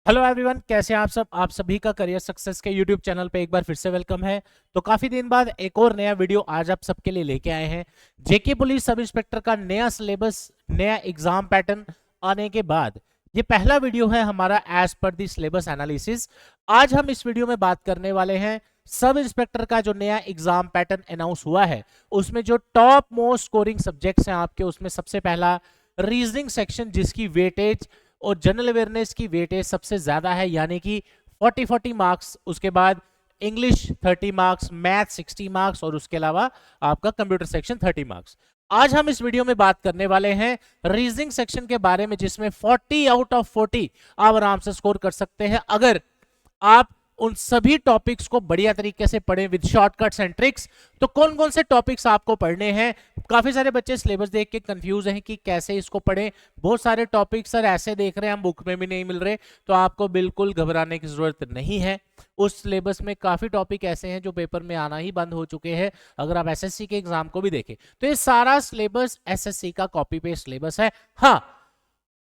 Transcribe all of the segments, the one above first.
Hello everyone, कैसे हैं आप सब। आप सभी का करियर सक्सेस के यूट्यूब चैनल पे एक बार फिर से वेलकम है। तो काफी दिन बाद एक और नया वीडियो आज आप सबके लिए लेके आए हैं। जेके पुलिस सब इंस्पेक्टर का नया सिलेबस, नया एग्जाम पैटर्न आने के बाद ये पहला वीडियो है हमारा एज पर दी सिलेबस एनालिसिस। आज हम इस वीडियो में बात करने वाले हैं सब इंस्पेक्टर का जो नया एग्जाम पैटर्न अनाउंस हुआ है, उसमें जो टॉप मोस्ट स्कोरिंग सब्जेक्ट्स हैं आपके, उसमें सबसे पहला रीजनिंग सेक्शन, जिसकी वेटेज और जनरल अवेयरनेस की वेटेज सबसे ज्यादा है, यानी कि 40 मार्क्स। उसके बाद इंग्लिश 30 मार्क्स, मैथ 60 मार्क्स और उसके अलावा आपका कंप्यूटर सेक्शन 30 मार्क्स। आज हम इस वीडियो में बात करने वाले हैं रीजनिंग सेक्शन के बारे में, जिसमें 40 आउट ऑफ 40 आप आराम से स्कोर कर सकते हैं अगर आप उन सभी टॉपिक्स को बढ़िया तरीके से पढ़ें विद शॉर्टकट्स एंड ट्रिक्स। तो कौन कौन से टॉपिक्स आपको पढ़ने हैं? काफी सारे बच्चे सिलेबस देख के कंफ्यूज हैं कि कैसे इसको पढ़ें। बहुत सारे टॉपिक्स सर ऐसे देख रहे हैं हम बुक में भी नहीं मिल रहे, तो आपको बिल्कुल घबराने की जरूरत नहीं है। उस सिलेबस में काफी टॉपिक ऐसे हैं जो पेपर में आना ही बंद हो चुके हैं। अगर आप एसएससी के एग्जाम को भी देखें तो ये सारा सिलेबस एसएससी का कॉपी पेस्ट सिलेबस है। हाँ,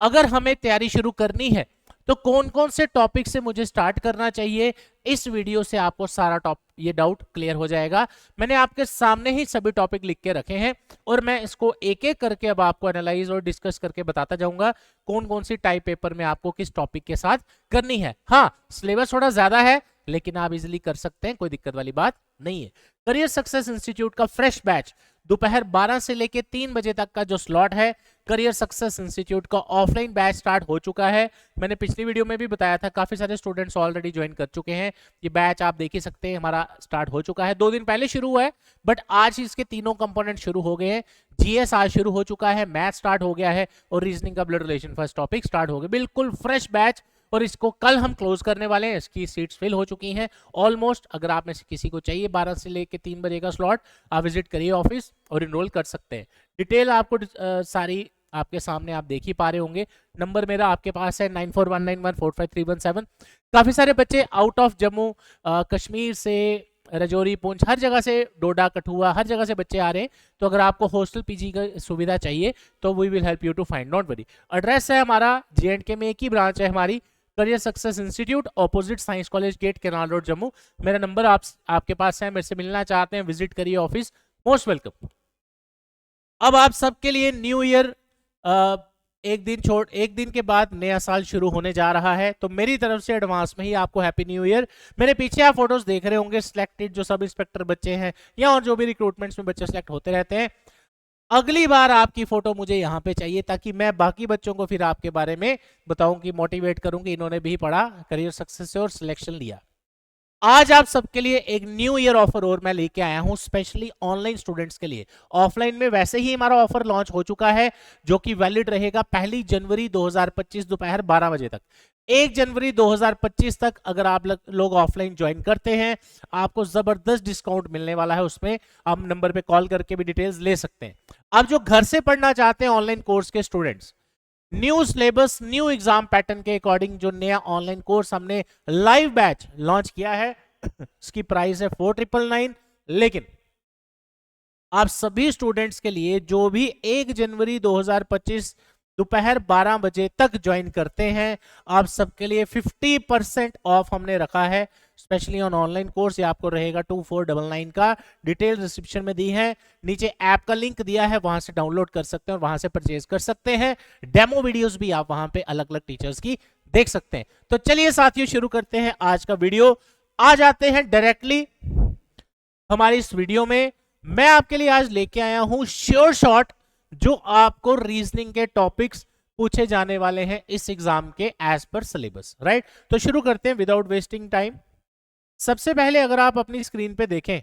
अगर हमें तैयारी शुरू करनी है तो कौन कौन से टॉपिक से मुझे स्टार्ट करना चाहिए, इस वीडियो से आपको सारा ये डाउट क्लियर हो जाएगा। मैंने आपके सामने ही सभी टॉपिक लिख के रखे हैं और मैं इसको एक एक करके अब आपको एनालाइज और डिस्कस करके बताता जाऊंगा कौन कौन सी टाइप पेपर में आपको किस टॉपिक के साथ करनी है। हाँ, सिलेबस थोड़ा ज्यादा है लेकिन आप इजिली कर सकते हैं, कोई दिक्कत वाली बात नहीं है। करियर सक्सेस इंस्टीट्यूट का फ्रेश बैच दोपहर 12 से लेकर 3 बजे तक का जो स्लॉट है, करियर सक्सेस इंस्टीट्यूट का ऑफलाइन बैच स्टार्ट हो चुका है। मैंने पिछली वीडियो में भी बताया था, काफी सारे स्टूडेंट्स ऑलरेडी ज्वाइन कर चुके हैं। ये बैच आप देख ही सकते हैं, हमारा स्टार्ट हो चुका है। 2 दिन पहले शुरू हुआ है बट आज इसके तीनों कंपोनेंट शुरू हो गए हैं। जीएस आज शुरू हो चुका है, मैथ स्टार्ट हो गया है और रीजनिंग का blood relation first topic start हो गया। बिल्कुल फ्रेश बैच और इसको कल हम क्लोज करने वाले हैं। इसकी सीट्स फिल हो चुकी हैं ऑलमोस्ट। अगर आप में से किसी को चाहिए 12 से लेकर 3 बजे का स्लॉट, आप विजिट करिए ऑफिस और इनरोल कर सकते हैं। डिटेल आपको सारी आपके सामने आप देख ही पा रहे होंगे। नंबर मेरा आपके पास है 9419145317। काफी सारे बच्चे आउट ऑफ जम्मू कश्मीर से, रजौरी, पुंछ, हर जगह से, डोडा, कठुआ, हर जगह से बच्चे आ रहे हैं। तो अगर आपको हॉस्टल पीजी की सुविधा चाहिए तो we will help you to find, not worry. Address है हमारा JNK में, एक ही ब्रांच है हमारी, career success institute, opposite science college gate, canal road, Jammu. मेरा नंबर आपके पास है, मेरे से मिलना चाहते हैं विजिट करिए ऑफिस, मोस्ट वेलकम। अब आप सबके लिए न्यू ईयर, एक दिन के बाद नया साल शुरू होने जा रहा है, तो मेरी तरफ से एडवांस में ही आपको हैप्पी न्यू ईयर। मेरे पीछे आप फोटोज देख रहे होंगे सिलेक्टेड जो सब इंस्पेक्टर बच्चे हैं या और जो भी रिक्रूटमेंट्स में बच्चे सिलेक्ट होते रहते हैं। अगली बार आपकी फोटो मुझे यहाँ पे चाहिए ताकि मैं बाकी बच्चों को फिर आपके बारे में बताऊं, कि मोटिवेट करूं कि इन्होंने भी पढ़ा, करियर सक्सेस से और सिलेक्शन लिया। आज आप सबके लिए एक न्यू ईयर ऑफर और मैं लेके आया हूं स्पेशली ऑनलाइन स्टूडेंट्स के लिए। ऑफलाइन में वैसे ही हमारा ऑफर लॉन्च हो चुका है जो कि वैलिड रहेगा 1 जनवरी 2025 दोपहर 12 बजे तक। 1 जनवरी 2025 तक अगर आप लोग ऑफलाइन ज्वाइन करते हैं, आपको जबरदस्त डिस्काउंट मिलने वाला है। उसमें आप नंबर पे कॉल करके भी डिटेल्स ले सकते हैं। आप जो घर से पढ़ना चाहते हैं ऑनलाइन कोर्स के students, new syllabus, new exam pattern के अकॉर्डिंग जो नया ऑनलाइन कोर्स हमने लाइव बैच लॉन्च किया है, इसकी प्राइस है 4999। लेकिन आप सभी स्टूडेंट्स के लिए जो भी 1 जनवरी 2025 दोपहर 12 बजे तक ज्वाइन करते हैं, आप सबके लिए 50% ऑफ हमने रखा है स्पेशली ऑन ऑनलाइन कोर्स। ये आपको रहेगा 2499 का। डिटेल डिस्क्रिप्शन में दी है, नीचे ऐप का लिंक दिया है, वहां से डाउनलोड कर सकते हैं और वहां से परचेज कर सकते हैं। डेमो वीडियोस भी आप वहां पे अलग अलग टीचर्स की देख सकते हैं। तो चलिए साथियों, शुरू करते हैं आज का वीडियो। आ जाते हैं डायरेक्टली हमारी इस वीडियो में। मैं आपके लिए आज लेके आया हूं श्योर शॉट, जो आपको रीजनिंग के टॉपिक्स पूछे जाने वाले हैं इस एग्जाम के एज पर सिलेबस, राइट। तो शुरू करते हैं विदाउट वेस्टिंग टाइम। सबसे पहले अगर आप अपनी स्क्रीन पे देखें,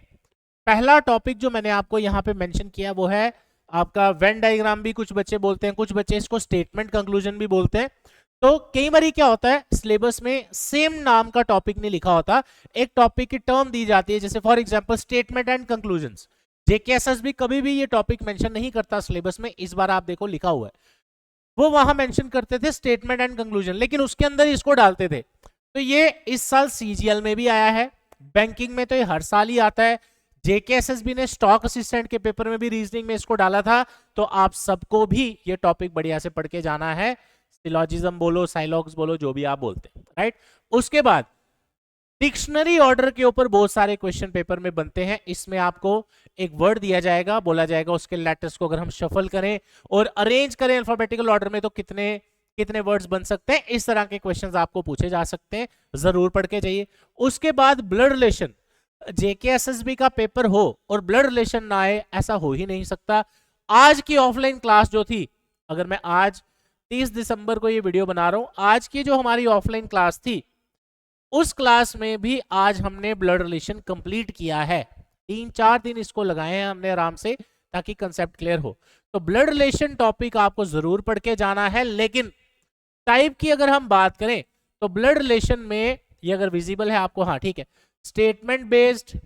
पहला टॉपिक जो मैंने आपको यहां पे मेंशन किया वो है आपका वेन डायग्राम। भी कुछ बच्चे बोलते हैं, कुछ बच्चे इसको स्टेटमेंट कंक्लूजन भी बोलते हैं। तो कई बार क्या होता है, सिलेबस में सेम नाम का टॉपिक नहीं लिखा होता, एक टॉपिक की टर्म दी जाती है, जैसे for example statement and conclusions. JKSSB कभी भी ये टॉपिक मेंशन नहीं करता सिलेबस में। इस बार आप देखो लिखा हुआ है, वो वहां मेंशन करते थे स्टेटमेंट एंड कंक्लूजन, लेकिन उसके अंदर इसको डालते थे। तो ये इस साल सीजीएल में भी आया है, बैंकिंग में तो ये हर साल ही आता है। जेकेएसएसबी ने स्टॉक असिस्टेंट के पेपर में भी रीजनिंग में इसको डाला था। तो आप सबको भी ये टॉपिक बढ़िया से पढ़ के जाना है। सिलॉजिज्म बोलो, साइलॉग्स बोलो, जो भी आप बोलते हैं, राइट। उसके बाद डिक्शनरी ऑर्डर के ऊपर बहुत सारे क्वेश्चन पेपर में बनते हैं। इसमें आपको एक वर्ड दिया जाएगा, बोला जाएगा उसके लेटर्स को अगर हम शफल करें और अरेंज करें अल्फाबेटिकल ऑर्डर में तो कितने कितने वर्ड्स बन सकते हैं। इस तरह के क्वेश्चंस आपको पूछे जा सकते हैं, जरूर पढ़ के जाइए। उसके बाद ब्लड रिलेशन, जेकेएसएसबी का पेपर हो और ब्लड रिलेशन ना आए, ऐसा हो ही नहीं सकता। आज की ऑफलाइन क्लास जो थी, अगर मैं आज 30 दिसंबर को ये वीडियो बना रहा हूं, आज की जो हमारी ऑफलाइन क्लास थी उस क्लास में भी आज हमने ब्लड रिलेशन कंप्लीट किया है। 3-4 दिन इसको लगाए हैं हमने आराम से, ताकि कंसेप्ट क्लियर हो। तो ब्लड रिलेशन टॉपिक आपको जरूर पढ़ के जाना है। लेकिन टाइप की अगर हम बात करें तो ब्लड रिलेशन में ये अगर विजिबल है आपको, हाँ ठीक है, statement based,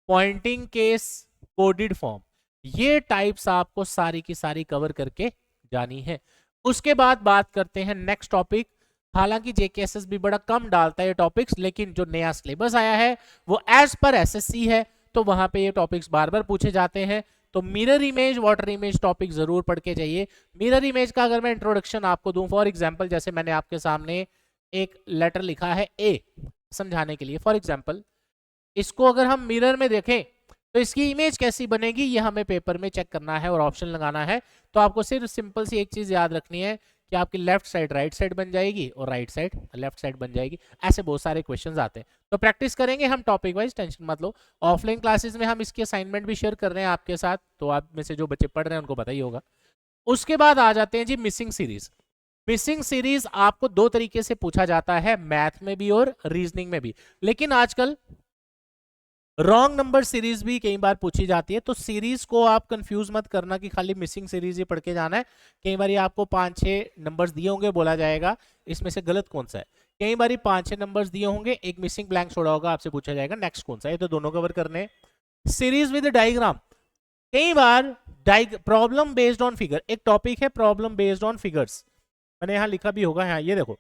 pointing case, coded form, ये टाइप्स आपको सारी की सारी कवर करके जानी है। उसके बाद बात करते हैं नेक्स्ट टॉपिक। हालांकि जेकेएसएसबी बड़ा कम डालता है ये टॉपिक्स, लेकिन जो नया सिलेबस आया है वो एज पर एसएससी है, तो वहां पे ये टॉपिक्स बार बार पूछे जाते हैं। तो mirror image, water image topic जरूर पढ़ के जाइए। मिरर इमेज का अगर मैं इंट्रोडक्शन आपको दूं, फॉर एग्जांपल जैसे मैंने आपके सामने एक लेटर लिखा है ए समझाने के लिए, फॉर एग्जांपल इसको अगर हम मिरर में देखें तो इसकी इमेज कैसी बनेगी, ये हमें पेपर में चेक करना है और ऑप्शन लगाना है। तो आपको सिर्फ सिंपल सी एक चीज याद रखनी है कि आपकी लेफ्ट साइड राइट साइड बन जाएगी और राइट साइड लेफ्ट साइड बन जाएगी। ऐसे बहुत सारे क्वेश्चंस आते हैं, तो प्रैक्टिस करेंगे हम टॉपिक वाइज, टेंशन मत लो। ऑफलाइन क्लासेस में हम इसकी असाइनमेंट भी शेयर कर रहे हैं आपके साथ, तो आप में से जो बच्चे पढ़ रहे हैं उनको पता ही होगा। उसके बाद आ जाते हैं जी मिसिंग सीरीज। मिसिंग सीरीज आपको दो तरीके से पूछा जाता है, मैथ में भी और रीजनिंग में भी। लेकिन आजकल रॉन्ग नंबर सीरीज भी कई बार पूछी जाती है, तो सीरीज को आप कंफ्यूज मत करना कि खाली मिसिंग सीरीज ही पढ़ के जाना है। कई बार आपको 5-6 नंबर्स दिए होंगे, बोला जाएगा इसमें से गलत कौन सा है। कई बार 5-6 नंबर्स दिए होंगे, एक मिसिंग ब्लैंक छोड़ा होगा, आपसे पूछा जाएगा नेक्स्ट कौन सा है। तो दोनों कवर करने। सीरीज विद डायग्राम, कई बार प्रॉब्लम बेस्ड ऑन फिगर, एक टॉपिक है प्रॉब्लम बेस्ड ऑन फिगर्स, मैंने यहां लिखा भी होगा, हाँ ये देखो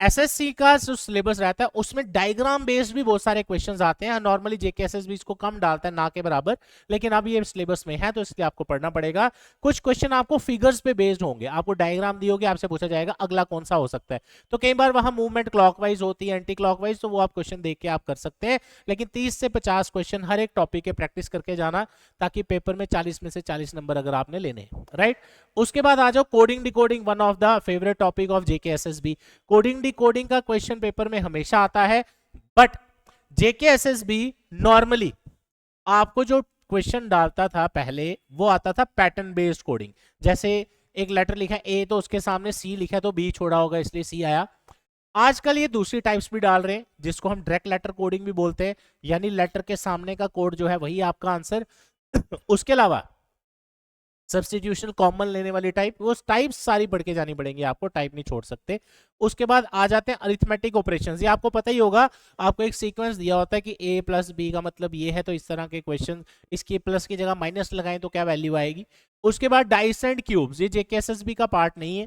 एसएससी का जो सिलेबस रहता है उसमें डायग्राम बेस्ड भी बहुत सारे क्वेश्चंस आते हैं। नॉर्मली जेकेएसएसबी इसको कम डालता है, ना के बराबर, लेकिन अब ये सिलेबस में है तो इसलिए आपको पढ़ना पड़ेगा। कुछ क्वेश्चन आपको फिगर्स पे बेस्ड होंगे, आपको डायग्राम दिए होंगे, आपसे पूछा जाएगा अगला कौन सा हो सकता है। तो कई बार वहां मूवमेंट क्लॉकवाइज होती है, एंटी क्लॉकवाइज, तो वो आप क्वेश्चन देख के आप कर सकते हैं। लेकिन 30 से 50 क्वेश्चन हर एक टॉपिक के प्रैक्टिस करके जाना, ताकि पेपर में 40 में से 40 नंबर अगर आपने लेने, राइट। उसके बाद आ जाओ coding decoding, one of the favourite topic of JKSSB. Coding decoding का क्वेश्चन पेपर में हमेशा आता है, बट जेकेएसएसबी नॉर्मली आपको जो क्वेश्चन डालता था पहले वो आता था पैटर्न बेस्ड कोडिंग। जैसे एक लेटर लिखा है ए, तो उसके सामने सी लिखा है तो बी छोड़ा होगा इसलिए सी आया। आजकल ये दूसरी टाइप्स भी डाल रहे हैं जिसको हम डायरेक्ट लेटर कोडिंग भी बोलते हैं, यानी लेटर के सामने का कोड जो है वही आपका आंसर। उसके अलावा सब्स्टिट्यूशन कॉमन लेने वाली टाइप, वो टाइप सारी पढ़ के जानी पड़ेंगी आपको, टाइप नहीं छोड़ सकते। उसके बाद आ जाते हैं अरिथमेटिक ऑपरेशंस। ये आपको पता ही होगा, आपको एक सीक्वेंस दिया होता है कि a प्लस बी का मतलब ये है, तो इस तरह के क्वेश्चन, इसकी प्लस की जगह माइनस लगाएं तो क्या वैल्यू आएगी। उसके बाद डाइस एंड क्यूब्स, ये जेकेएसएसबी का पार्ट नहीं है,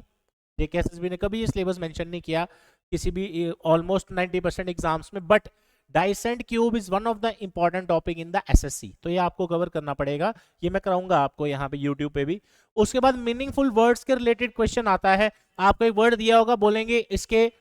जेकेएसएसबी ने कभी ये सिलेबस मेंशन नहीं किया किसी भी ऑलमोस्ट 90% एग्जाम्स में, but dice and cube is one of the important topic in the assessee, तो ये आपको कवर करना पड़ेगा, ये मैं कराऊंगा आपको यहाँ पे यूट्यूब पे भी। उसके बाद मीनिंगफुल वर्ड्स के रिलेटेड क्वेश्चन आता है, आपको एक वर्ड दिया होगा, बोलेंगे इसके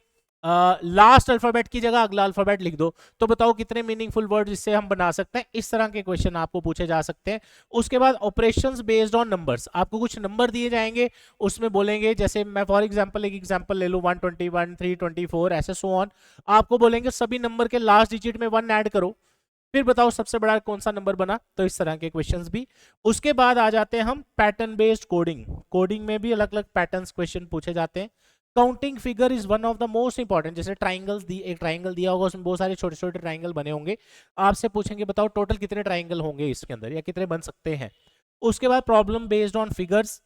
लास्ट अल्फाबेट की जगह अगला अल्फाबेट लिख दो, तो बताओ कितने मीनिंगफुल वर्ड इससे हम बना सकते हैं। इस तरह के क्वेश्चन आपको पूछे जा सकते हैं। उसके बाद ऑपरेशंस बेस्ड ऑन नंबर्स, आपको कुछ नंबर दिए जाएंगे, उसमें बोलेंगे, जैसे मैं फॉर एग्जांपल एक एग्जांपल ले लूं 121, 324 ऐसे सो ऑन, आपको बोलेंगे सभी नंबर के लास्ट डिजिट में 1 ऐड करो, फिर बताओ सबसे बड़ा कौन सा नंबर बना। तो इस तरह के क्वेश्चंस भी। उसके बाद आ जाते हैं हम पैटर्न बेस्ड कोडिंग, कोडिंग में भी अलग अलग पैटर्न्स क्वेश्चन पूछे जाते हैं। Counting figure is one of the most important, जैसे ट्राइंगल्स एक ट्राइंगल दिया होगा, उसमें बहुत सारे छोटे छोटे ट्राइंगल बने होंगे, आपसे पूछेंगे बताओ टोटल कितने ट्राइंगल होंगे इसके अंदर या कितने बन सकते हैं। उसके बाद प्रॉब्लम बेस्ड ऑन फिगर्स।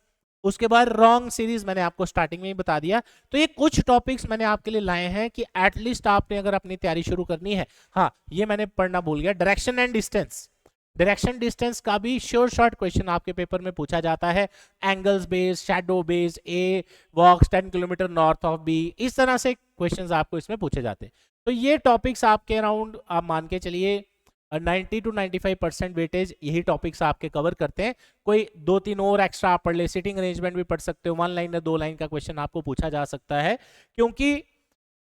उसके बाद रॉन्ग सीरीज, मैंने आपको स्टार्टिंग में ही बता दिया। तो ये कुछ टॉपिक्स मैंने आपके लिए लाए हैं कि एटलीस्ट आपने अगर अपनी तैयारी शुरू करनी है। हाँ ये मैंने पढ़ना भूल गया, direction and distance, direction distance का भी श्योर शॉर्ट क्वेश्चन आपके पेपर में पूछा जाता है। Angles based, shadow based, A walks 10 kilometre north of B, इस तरह से क्वेश्चंस आपको इसमें पूछे जाते हैं। तो ये टॉपिक्स आपके अराउंड आप मान के चलिए 90 to 95% वेटेज यही टॉपिक्स आपके कवर करते हैं। कोई 2-3 और एक्स्ट्रा आप पढ़ ले, सिटिंग अरेंजमेंट भी पढ़ सकते हो, 1 लाइन या 2 लाइन का क्वेश्चन आपको पूछा जा सकता है, क्योंकि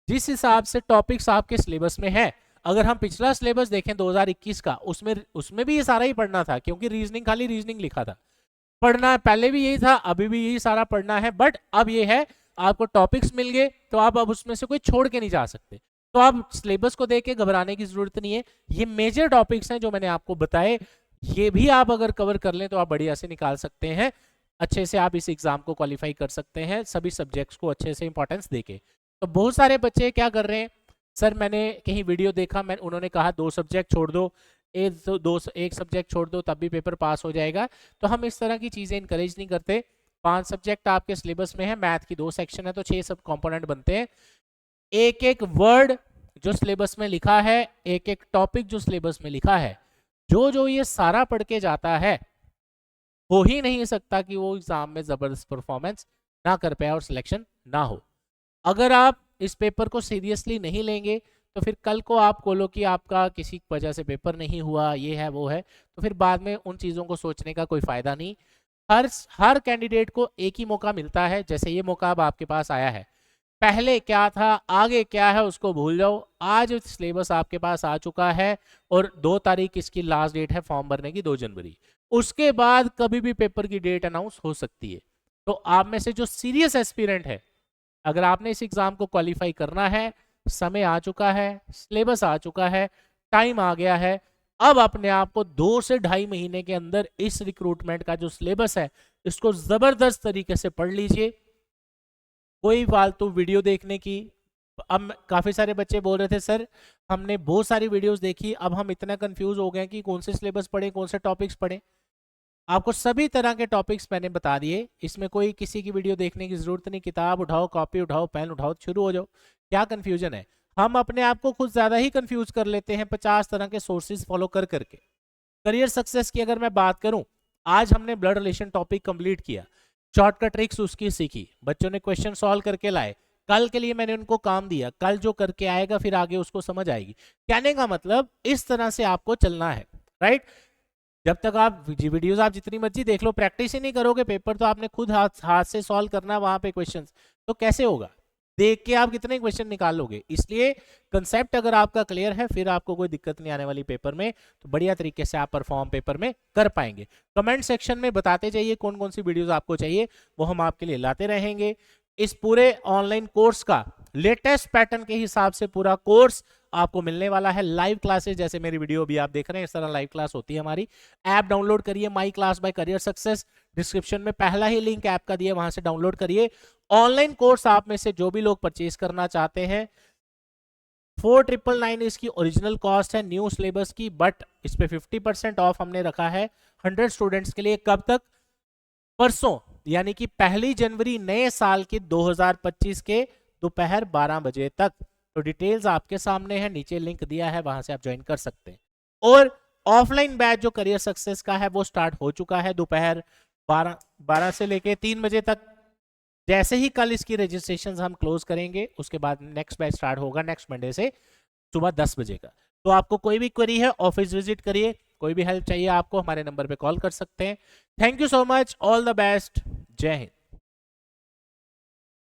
जिस हिसाब से टॉपिक्स आपके सिलेबस में है, अगर हम पिछला सिलेबस देखें 2021 का, उसमें उसमें भी ये सारा ही पढ़ना था, क्योंकि रीजनिंग खाली रीजनिंग लिखा था। पढ़ना पहले भी यही था, अभी भी यही सारा पढ़ना है, बट अब ये है आपको टॉपिक्स मिल गए तो आप अब उसमें से कोई छोड़ के नहीं जा सकते। तो आप सिलेबस को देख के घबराने की जरूरत नहीं है। ये मेजर टॉपिक्स हैं जो मैंने आपको बताए, ये भी आप अगर कवर कर लें तो आप बढ़िया से निकाल सकते हैं, अच्छे से आप इस एग्जाम को क्वालिफाई कर सकते हैं, सभी सब्जेक्ट्स को अच्छे से इंपॉर्टेंस देके। तो बहुत सारे बच्चे क्या कर रहे हैं, सर मैंने कहीं वीडियो देखा, मैं उन्होंने कहा 2 सब्जेक्ट छोड़ दो, एक सब्जेक्ट छोड़ दो तब भी पेपर पास हो जाएगा। तो हम इस तरह की चीजें इंकरेज नहीं करते। 5 सब्जेक्ट आपके सिलेबस में है, मैथ की 2 सेक्शन है, तो 6 सब कंपोनेंट बनते हैं। एक एक वर्ड जो सिलेबस में लिखा है, एक एक टॉपिक जो सिलेबस में लिखा है, जो जो ये सारा पढ़ के जाता है, हो ही नहीं सकता कि वो एग्जाम में जबरदस्त परफॉर्मेंस ना कर पाए और सिलेक्शन ना हो। अगर आप इस पेपर को सीरियसली नहीं लेंगे तो फिर कल को आप बोलो कि आपका किसी वजह से पेपर नहीं हुआ, ये है वो है, तो फिर बाद में उन चीज़ों को सोचने का कोई फायदा नहीं। हर कैंडिडेट को एक ही मौका मिलता है, जैसे ये मौका अब आपके पास आया है। पहले क्या था आगे क्या है उसको भूल जाओ, आज सिलेबस आपके पास आ चुका है और 2 तारीख इसकी लास्ट डेट है फॉर्म भरने की, 2 जनवरी। उसके बाद कभी भी पेपर की डेट अनाउंस हो सकती है। तो आप में से जो सीरियस एस्पिरेंट है, अगर आपने इस एग्जाम को क्वालिफाई करना है, समय आ चुका है, सिलेबस आ चुका है, टाइम आ गया है, अब अपने आप को 2 से 2.5 महीने के अंदर इस रिक्रूटमेंट का जो सिलेबस है इसको जबरदस्त तरीके से पढ़ लीजिए। कोई फालतू वीडियो देखने की, अब काफी सारे बच्चे बोल रहे थे सर हमने बहुत सारी वीडियोस देखी, अब हम इतना कंफ्यूज हो गए कि कौन से सिलेबस पढ़े, कौन से टॉपिक्स पढ़े। आपको सभी तरह के टॉपिक्स मैंने बता दिए, इसमें कोई किसी की वीडियो देखने की जरूरत नहीं। किताब उठाओ, कॉपी उठाओ, पेन उठाओ, शुरू हो जाओ। क्या कंफ्यूजन है? हम अपने आप को खुद ज्यादा ही कंफ्यूज कर लेते हैं 50 तरह के सोर्सेज फॉलो कर करके। करियर सक्सेस की अगर मैं बात करूं, आज हमने ब्लड रिलेशन टॉपिक कंप्लीट किया, शॉर्टकट ट्रिक्स उसकी सीखी, बच्चों ने क्वेश्चन सॉल्व करके लाए, कल के लिए मैंने उनको काम दिया, कल जो करके आएगा फिर आगे उसको समझ आएगी। कहने का मतलब इस तरह से आपको चलना है, राइट। जब तक आप वीडियोस आप जितनी मर्जी देख लो, प्रैक्टिस ही नहीं करोगे, पेपर तो आपने खुद हाथ से सॉल्व करना वहां पे क्वेश्चंस, तो कैसे होगा? देख के आप कितने क्वेश्चन निकालोगे? इसलिए कंसेप्ट अगर आपका क्लियर है फिर आपको कोई दिक्कत नहीं आने वाली पेपर में, तो बढ़िया तरीके से आप परफॉर्म पेपर में कर पाएंगे। कमेंट सेक्शन में बताते जाइए कौन कौन सी वीडियोस आपको चाहिए, वो हम आपके लिए लाते रहेंगे। इस पूरे ऑनलाइन कोर्स का लेटेस्ट पैटर्न के हिसाब से पूरा कोर्स आपको मिलने वाला है। लाइव क्लासेस, जैसे मेरी वीडियो भी आप देख रहे हैं इस तरह लाइव क्लास होती है हमारी। ऐप डाउनलोड करिए, my class by career success, description में पहला ही लिंक ऐप का दिया, वहां से डाउनलोड करिए। ऑनलाइन कोर्स आप में से जो भी लोग परचेज करना चाहते हैं, 4999 इसकी ओरिजिनल कॉस्ट है न्यू सिलेबस की, बट इस पे 50% ऑफ हमने रखा है 100 स्टूडेंट्स के लिए। कब तक? परसों, यानी कि 1 जनवरी नए साल के 2025 के दोपहर 12 बजे तक। तो डिटेल्स आपके सामने है, नीचे लिंक दिया है, वहां से आप ज्वाइन कर सकते हैं। और ऑफलाइन बैच जो करियर सक्सेस का है वो स्टार्ट हो चुका है दोपहर 12 से लेके 3 बजे तक। जैसे ही कल इसकी रजिस्ट्रेशन हम क्लोज करेंगे उसके बाद नेक्स्ट बैच स्टार्ट होगा नेक्स्ट मंडे से सुबह 10 बजे का। तो आपको कोई भी क्वेरी है ऑफिस विजिट करिए, कोई भी हेल्प चाहिए आपको हमारे नंबर पे कॉल कर सकते हैं। Thank you so much, all the best, जय हिंद।